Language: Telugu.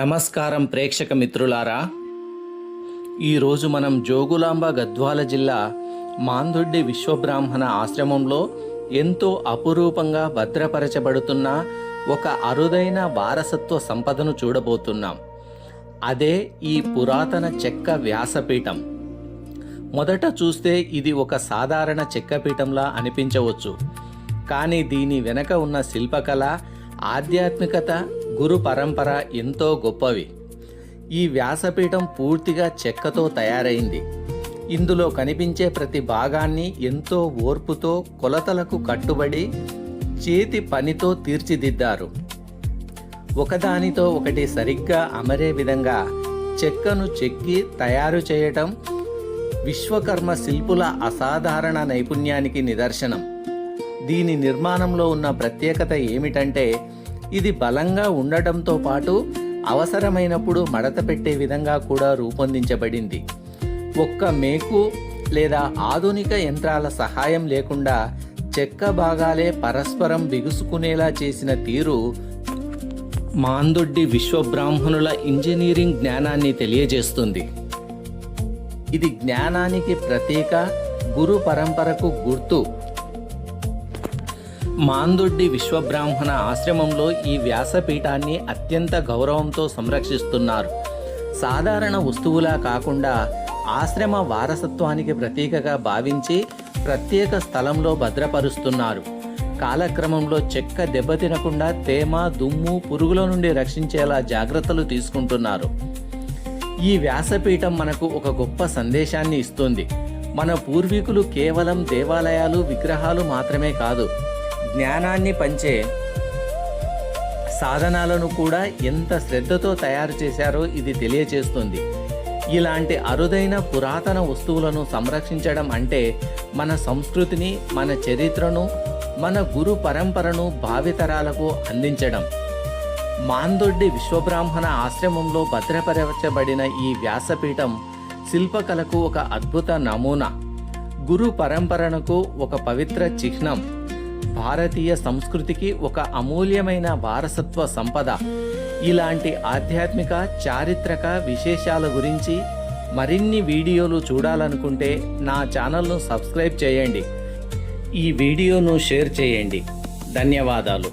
నమస్కారం ప్రేక్షక మిత్రులారా, ఈరోజు మనం జోగులాంబ గద్వాల జిల్లా మాందొడ్డి విశ్వబ్రాహ్మణ ఆశ్రమంలో ఎంతో అపురూపంగా భద్రపరచబడుతున్న ఒక అరుదైన వారసత్వ సంపదను చూడబోతున్నాం. అదే ఈ పురాతన చెక్క వ్యాసపీఠం. మొదట చూస్తే ఇది ఒక సాధారణ చెక్కపీఠంలా అనిపించవచ్చు, కానీ దీని వెనక ఉన్న శిల్పకళ, ఆధ్యాత్మికత, గురు పరంపర ఎంతో గొప్పవి. ఈ వ్యాసపీఠం పూర్తిగా చెక్కతో తయారైంది. ఇందులో కనిపించే ప్రతి భాగాన్ని ఎంతో ఓర్పుతో, కొలతలకు కట్టుబడి చేతి పనితో తీర్చిదిద్దారు. ఒకదానితో ఒకటి సరిగ్గా అమరే విధంగా చెక్కను చెక్కి తయారు చేయటం విశ్వకర్మ శిల్పుల అసాధారణ నైపుణ్యానికి నిదర్శనం. దీని నిర్మాణంలో ఉన్న ప్రత్యేకత ఏమిటంటే, ఇది బలంగా ఉండటంతో పాటు అవసరమైనప్పుడు మడత పెట్టే విధంగా కూడా రూపొందించబడింది. ఒక్క మేకు లేదా ఆధునిక యంత్రాల సహాయం లేకుండా చెక్క భాగాలే పరస్పరం బిగుసుకునేలా చేసిన తీరు మాందొడ్డి విశ్వబ్రాహ్మణుల ఇంజనీరింగ్ జ్ఞానాన్ని తెలియజేస్తుంది. ఇది జ్ఞానానికి ప్రతీక, గురు పరంపరకు గుర్తు. మాందొడ్డి విశ్వబ్రాహ్మణ ఆశ్రమంలో ఈ వ్యాసపీఠాన్ని అత్యంత గౌరవంతో సంరక్షిస్తున్నారు. సాధారణ వస్తువులా కాకుండా ఆశ్రమ వారసత్వానికి ప్రతీకగా భావించి ప్రత్యేక స్థలంలో భద్రపరుస్తున్నారు. కాలక్రమంలో చెక్క దెబ్బతినకుండా తేమ, దుమ్ము, పురుగుల నుండి రక్షించేలా జాగ్రత్తలు తీసుకుంటున్నారు. ఈ వ్యాసపీఠం మనకు ఒక గొప్ప సందేశాన్ని ఇస్తుంది. మన పూర్వీకులు కేవలం దేవాలయాలు, విగ్రహాలు మాత్రమే కాదు, జ్ఞానాన్ని పంచే సాధనాలను కూడా ఎంత శ్రద్ధతో తయారు చేశారో ఇది తెలియచేస్తుంది. ఇలాంటి అరుదైన పురాతన వస్తువులను సంరక్షించడం అంటే మన సంస్కృతిని, మన చరిత్రను, మన గురు పరంపరను భావితరాలకు అందించడం. మాందొడ్డి విశ్వబ్రాహ్మణ ఆశ్రమంలో భద్రపరచబడిన ఈ వ్యాసపీఠం శిల్పకళకు ఒక అద్భుత నమూనా, గురు పరంపరకు ఒక పవిత్ర చిహ్నం, భారతీయ సంస్కృతికి ఒక అమూల్యమైన వారసత్వ సంపద. ఇలాంటి ఆధ్యాత్మిక, చారిత్రక విశేషాల గురించి మరిన్ని వీడియోలు చూడాలనుకుంటే నా ఛానల్ను సబ్స్క్రైబ్ చేయండి. ఈ వీడియోను షేర్ చేయండి. ధన్యవాదాలు.